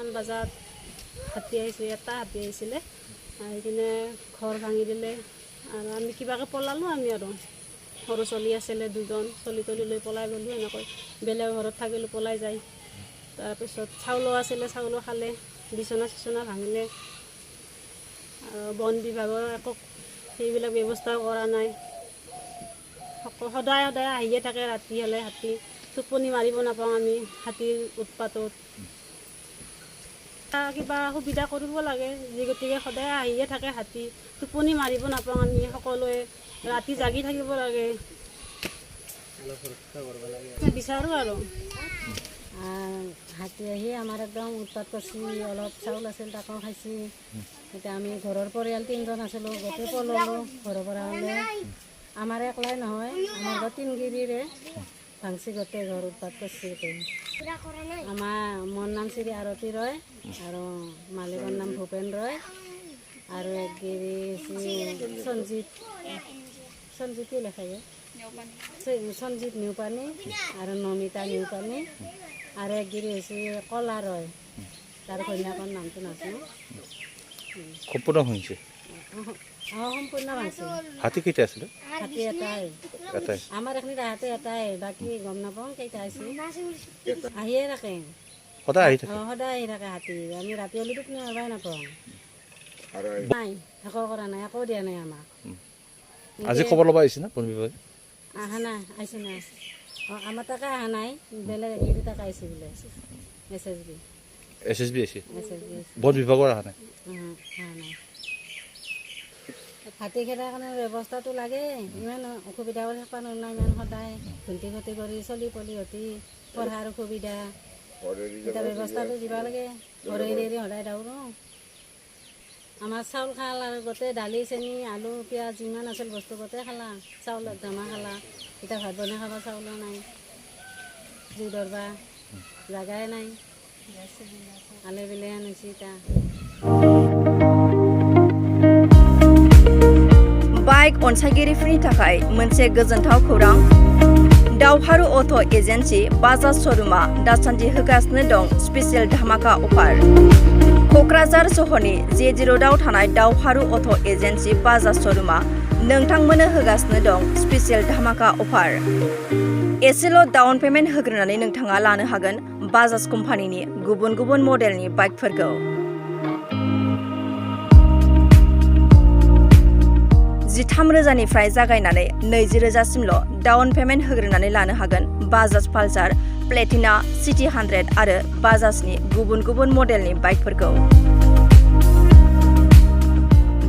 মান বজাত হাতী আহিছে, এটা হাতী আহিছিলে, আহি কিনে ঘৰ ভাঙি দিলে আৰু আমি কিবাকৈ পলালোঁ। আমি আৰু সৰু চলি আছিলে দুজন, চলি তলি লৈ পলাই গ'লোঁ। এনেকৈ বেলেগ ঘৰত থাকিলোঁ, পলাই যায়। তাৰপিছত চাউলো আছিলে, চাউলো খালে, বিচনা চিচনা ভাঙিলে। আৰু বন বিভাগৰ একো সেইবিলাক ব্যৱস্থাও কৰা নাই। সদায় সদায় আহিয়ে থাকে, ৰাতি হ'লে হাতী। টোপনি মাৰিব নাপাওঁ আমি হাতীৰ উৎপাতত। কিবা সুবিধা কৰিব লাগে, যি গতিকে সদায় আহিয়ে থাকে হাতী। টোপনি মাৰিব নাপাওঁ আমি সকলোৱে, ৰাতি জাগি থাকিব লাগে। বিচাৰোঁ আৰু হাতী আহি আমাৰ একদম উৎপাত কৰিছে। অলপ চাউল আছিল তাকো খাইছে। এতিয়া আমি ঘৰৰ পৰিয়াল 3জন আছিলোঁ, গোটেই পলালোঁ ঘৰৰ পৰা। হ'লে আমাৰ একলাই নহয়, আমাৰ ঘৰ তিনগিৰিৰে ভাংচি গোটেই ঘৰ উৎপাত কৰিছে। মোৰ নাম শ্ৰী আৰতী ৰয় আৰু মালিকৰ নাম ভূপেন ৰয় আৰু একগিৰি সঞ্জিত কি লেখাগে সঞ্জিত নিউপানী আৰু নমিতা নিউপানী আৰু একগিৰি হৈছে কলা ৰয়। তাৰ কন্যাকৰ নামটো নাজানো। সম্পূৰ্ণ ভাঙিছে? সম্পূৰ্ণ ভাঙিছে। হাতী কেইটা আছিলে? হাতী এটাই। আমাৰ এইখিনি হাতী এটাই, বাকী গম নাপাওঁ কেইটা আহিছে। আহিয়ে থাকে, সদায় আহি থাকে? সদায় আহি থাকে হাতী। আমি ৰাতি হ'লে টোপনি মাৰিবই নাপাওঁ। নাই, একো কৰা নাই, একো দিয়া নাই আমাক। আজি খবৰ ল'ব আহিছে না বন বিভাগে? অহা নাই, আহিছে নাই? আমাৰ তাকে অহা নাই, বেলেগ এগিৰি তাকে আহিছে বোলে। SSB আহিছে? বন বিভাগৰ অহা নাই? অহা নাই। হাতী খেদাৰ কাৰণে ব্যৱস্থাটো লাগে। ইমান অসুবিধা কৰি থাকিব নোৱাৰে, ইমান সদায় ঘুন্তি ঘটি কৰি চলি পলিহঁতি পঢ়াৰ অসুবিধা। এতিয়া ব্যৱস্থাটো দিব লাগে। ঘৰে এৰি সদায় দৌৰোঁ। আমাৰ চাউল খাল আৰু গোটেই দালি চেনি আলু পিঁয়াজ যিমান আছিল বস্তু গোটেই খালা, চাউল জমা খালা। এতিয়া ভাত বনাই খাব চাউলো নাই, জুই ধৰবা জাগাই নাই, আলে বেলে আনিছে। এতিয়া बाइक अनसायगिरिफोरनि थाखाय मोनसे गोजोनथाव खौरां। दावहारु अट' एजेन्सि बाजाज श'रुमा दासान्दि होगासिनो दं स्पेसियेल धामाका अफार। क'क्राझार सहरनि जे रोडआव थानाय दावहारु अट' एजेन्सि बाजाज श'रुमा नोंथांमोननो होगासिनो दं स्पेसियेल धामाका अफार। एसेल' डाउन पेमेन्ट होग्रोनानै नोंथाङा लानो हागोन बाजाज कम्पानिनि गुबुन गुबुन मडेलनि बाइकफोरखौ। 13,000निफ्राय जागायनानै 20,000सिमल' डाउन पेमेन्ट होग्रोनानै लानो हागोन बाजाज पालसार, प्लेटिना, सिटी 100 आरो बाजाजनि गुबुन गुबुन मडेलनि बाइकफोरखौ।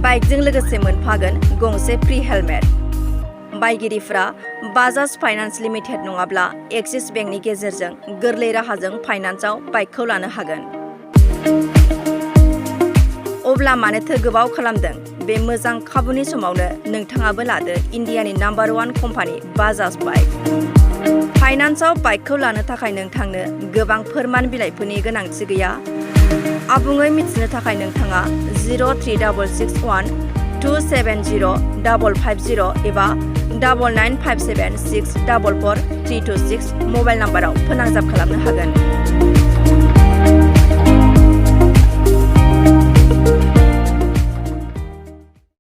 बाइकजों लोगोसे मोनफागोन गंसे फ्रि हेलमेट। बायगिरिफ्रा बाजाज फाइनान्स लिमिटेड नङाब्ला एक्सिस बेंकनि गेजेरजों गोरलै राहाजों फाइनान्सआव बाइकखौ लानो हागोन। अब्ला मानोथो गोबाव खालामदों? बे मोजां खाबुनि समावनो नोंथाङाबो लादो इन्डियानि नाम्बार 1 कम्पानि बाजाज बाइक। फाइनान्सआव बाइकखौ लानो थाखाय नोंथांनो गोबां फोरमान बिलाइफोरनि गोनांथि गैया। आबुङै मिथिनो थाखाय नोंथाङा 03612705550 एबा 9957644326 मबाइल नाम्बाराव फोनांजाब खालामनो हागोन।